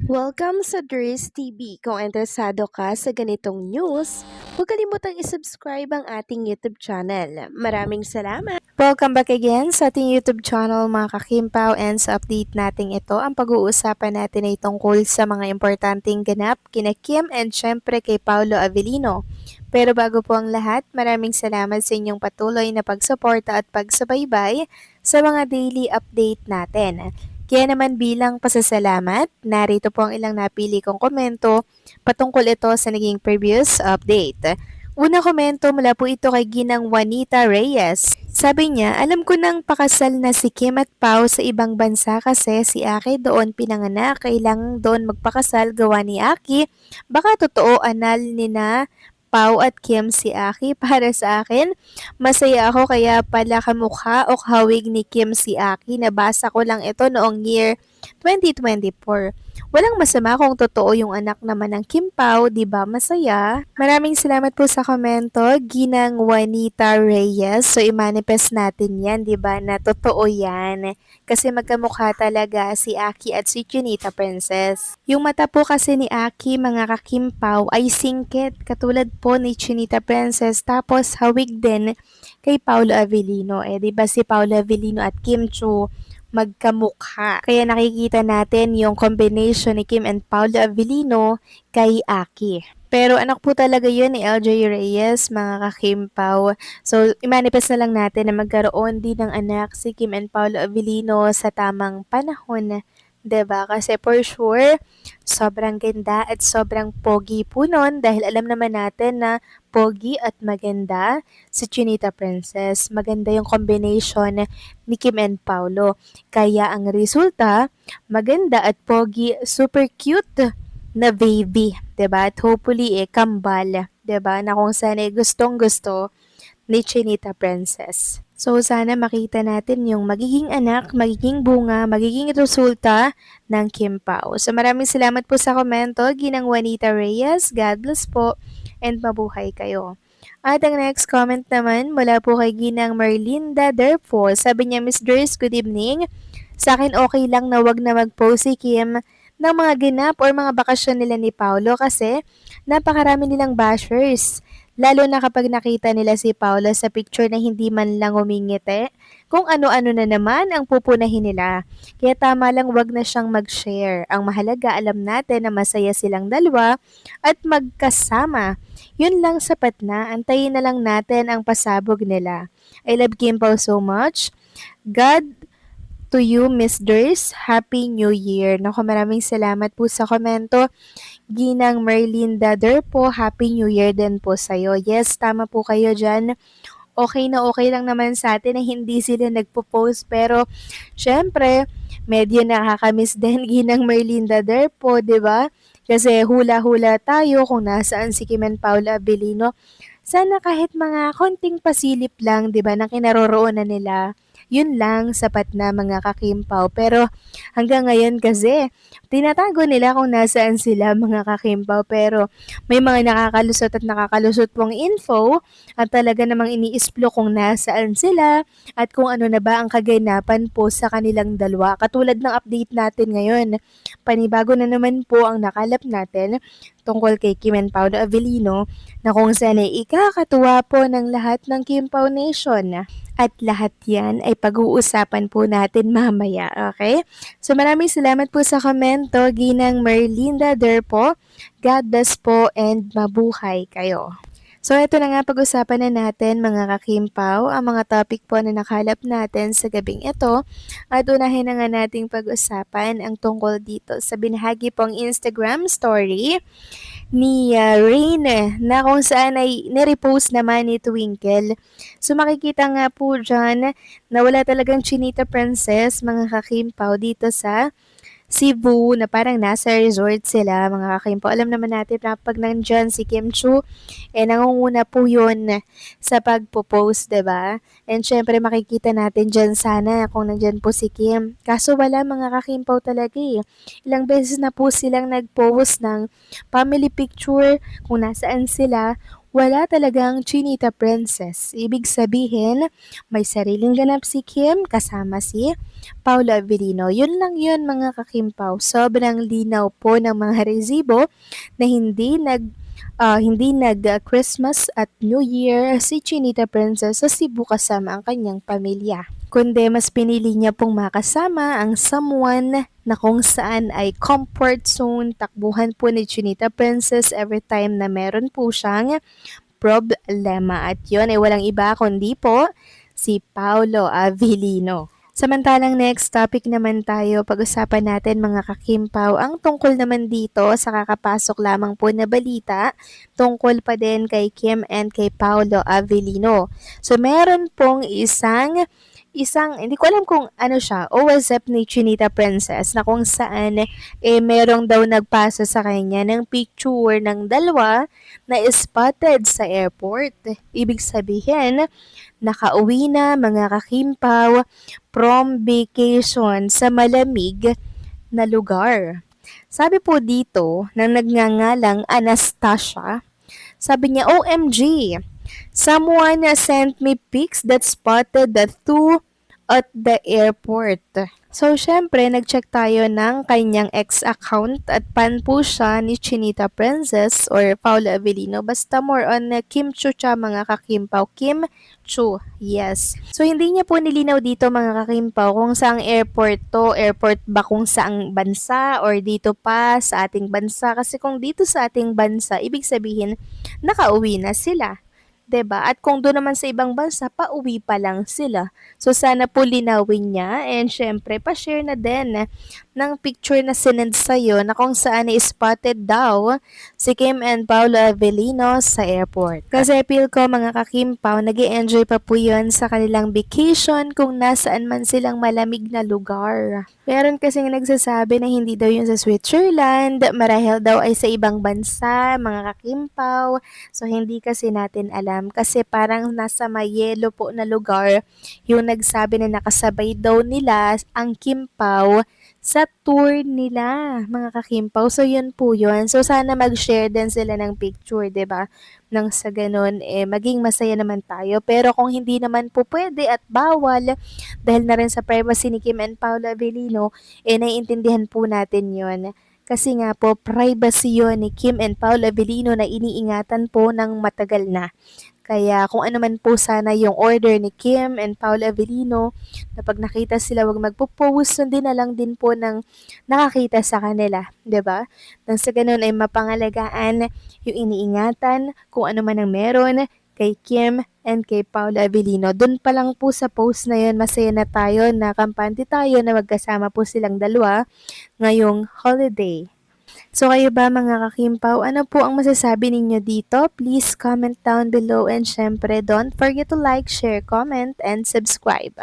Welcome sa Dries TV. Kung interesado ka sa ganitong news, huwag kalimutang isubscribe ang ating YouTube channel. Maraming salamat! Welcome back again sa ating YouTube channel mga kakimpaw, and sa update natin ito, ang pag-uusapan natin ay tungkol sa mga importanteng ganap kina Kim and syempre kay Paolo Avellino. Pero bago po ang lahat, maraming salamat sa inyong patuloy na pagsuporta at pagsubaybay sa mga daily update natin. Kaya naman bilang pasasalamat, narito po ang ilang napili kong komento patungkol ito sa naging previous update. Una komento mula po ito kay Ginang Juanita Reyes. Sabi niya, alam ko nang pakasal na si Kim at Pao sa ibang bansa kasi si Aki doon pinanganak. Kailangang doon magpakasal gawa ni Aki. Baka totoo anal ni na Pao at Kim si Aki. Para sa akin, masaya ako kaya pala kamukha o kahawig ni Kim si Aki. Nabasa ko lang ito noong year 2024. Walang masama kung totoo yung anak naman ng Kim Pao, di ba masaya? Maraming salamat po sa komento, Ginang Juanita Reyes. So i-manifest natin yan, di ba, na totoo yan. Kasi magkamukha talaga si Aki at si Chinita Princess. Yung mata po kasi ni Aki, mga ka-Kim Pao, ay singkit, katulad po ni Chinita Princess. Tapos hawig din kay Paolo Avellino. Di ba si Paolo Avellino at Kim Chu magkamukha. Kaya nakikita natin yung combination ni Kim and Paolo Avellino kay Aki. Pero anak po talaga yun ni LJ Reyes, mga kakimpaw. So, i-manifest na lang natin na magkaroon din ng anak si Kim and Paolo Avellino sa tamang panahon. 'Di ba? Kasi for sure, sobrang ganda at sobrang pogi po nun dahil alam naman natin na pogi at maganda si Chinita Princess. Maganda yung combination ni Kim and Paolo. Kaya ang resulta, maganda at pogi, super cute na baby. 'Di ba? At hopefully, kambal. 'Di ba? Na kung saan gustong gusto ni Chinita Princess. So sana makita natin yung magiging anak, magiging bunga, magiging resulta ng Kim Pao. So maraming salamat po sa komento, Ginang Juanita Reyes. God bless po and mabuhay kayo. At ang next comment naman mula po kay Ginang Merlinda Derpo. Sabi niya, Miss Dres, good evening. Sa akin okay lang na wag na mag-post si Kim ng mga ganap or mga bakasyon nila ni Paolo kasi napakarami nilang bashers. Lalo na kapag nakita nila si Paolo sa picture na hindi man lang umingiti, kung ano-ano na naman ang pupunahin nila. Kaya tama lang wag na siyang mag-share. Ang mahalaga alam natin na masaya silang dalawa at magkasama. Yun lang sapat na, antayin na lang natin ang pasabog nila. I love Kim Pao so much. God to you, Miss Durs. Happy New Year. Naku, maraming salamat po sa komento. Ginang Merlinda Derpo, Happy New Year din po sa'yo. Yes, tama po kayo dyan. Okay na okay lang naman sa atin na hindi sila nagpo-post. Pero, syempre, medyo nakakamiss din Ginang Merlinda Derpo, di ba? Kasi hula-hula tayo kung nasaan si Kim and Paula Avellino. Sana kahit mga konting pasilip lang, di ba, na kinaroroonan nila. Yun lang, sapat na mga kakimpaw. Pero hanggang ngayon kasi, tinatago nila kung nasaan sila mga kakimpaw. Pero may mga nakakalusot pong info at talaga namang ini-explore kung nasaan sila at kung ano na ba ang kaganapan po sa kanilang dalawa. Katulad ng update natin ngayon, panibago na naman po ang nakalap natin tungkol kay Kim and Paolo Avellino na kung saan ay ikakatuwa po ng lahat ng Kim Pao Nation. At lahat yan ay pag-uusapan po natin mamaya, okay? So maraming salamat po sa komento, Ginang Merlinda Derpo. God bless po and mabuhay kayo. So ito na nga pag-usapan na natin mga kakimpaw, ang mga topic po na nakalap natin sa gabing ito. At unahin na nga nating pag-usapan ang tungkol dito sa binahagi pong Instagram story ni Rain na kung saan ay nirepost naman ni Twinkle. So makikita nga po dyan na wala talagang Chinita Princess mga kakimpaw dito sa Cebu na parang nasa resort sila mga kakimpaw. Alam naman natin na pag nandyan si Kim Chu, nangunguna po yun sa pagpo-post, diba? And syempre makikita natin dyan sana kung nandyan po si Kim. Kaso wala mga kakimpaw talaga eh. Ilang beses na po silang nag-post ng family picture kung nasaan sila. wala talagang Chinita Princess. Ibig sabihin, may sariling ganap si Kim kasama si Paolo Avellino. Yun lang yun mga kakimpaw. Sobrang linaw po ng mga resibo na hindi nag Christmas at New Year si Chinita Princess sa Cebu kasama ang kanyang pamilya. Kundi mas pinili niya pong makasama ang someone na kung saan ay comfort zone, takbuhan po ni Chinita Princess every time na meron po siyang problema. At yun ay walang iba kundi po si Paolo Avellino. Samantalang next topic naman tayo, pag-usapan natin mga kakimpaw, ang tungkol naman dito sa kakapasok lamang po na balita, tungkol pa din kay Kim and kay Paolo Avellino. So meron pong isang hindi ko alam kung ano siya, OSF ni Chinita Princess na kung saan merong daw nagpasa sa kanya ng picture ng dalawa na spotted sa airport. Ibig sabihin, nakauwi na mga kakimpaw from vacation sa malamig na lugar. Sabi po dito ng nagngangalang Anastasia, sabi niya, OMG, someone sent me pics that spotted the two at the airport. So, syempre, nag-check tayo ng kanyang ex-account at pan po siya ni Chinita Princess or Paolo Avellino. Basta more on Kim Chu siya mga kakimpaw. Kim Chu, yes. So, hindi niya po nilinaw dito mga kakimpaw kung saang airport to. Airport ba kung saang bansa or dito pa sa ating bansa. Kasi kung dito sa ating bansa, ibig sabihin, nakauwi na sila. 'Di ba? At kung doon naman sa ibang bansa, pauwi pa lang sila. So sana po linawin niya and syempre pa-share na din ng picture na sinend sa'yo na kung saan spotted daw si Kim and Paolo Avellino sa airport. Kasi feel ko mga kakimpaw, nag-enjoy pa po yun sa kanilang vacation kung nasaan man silang malamig na lugar. Meron kasing nagsasabi na hindi daw yun sa Switzerland, marahil daw ay sa ibang bansa, mga kakimpaw. So hindi kasi natin alam kasi parang nasa may yelo po na lugar yung nagsabi na nakasabay daw nila ang Kimpaw sa tour nila, mga kakimpaw. So, yun po yun. So, sana mag-share din sila ng picture, 'di ba? Nang sa ganun, maging masaya naman tayo. Pero kung hindi naman po pwede at bawal, dahil na rin sa privacy ni Kim and Paolo Avellino, naiintindihan po natin yun. Kasi nga po, privacy yun ni Kim and Paolo Avellino na iniingatan po ng matagal na. Kaya kung ano man po sana yung order ni Kim and Paolo Avellino, na pag nakita sila wag magpo-post, sundin na lang din po ng nakakita sa kanila, 'di ba? Nang sa ganun ay mapangalagaan yung iniingatan kung ano man ang meron kay Kim and kay Paolo Avellino. Doon pa lang po sa post na yun, masaya na tayo, na kampante tayo na magkasama po silang dalawa ngayong holiday. So kayo ba mga kakimpaw, ano po ang masasabi ninyo dito? Please comment down below and syempre don't forget to like, share, comment, and subscribe.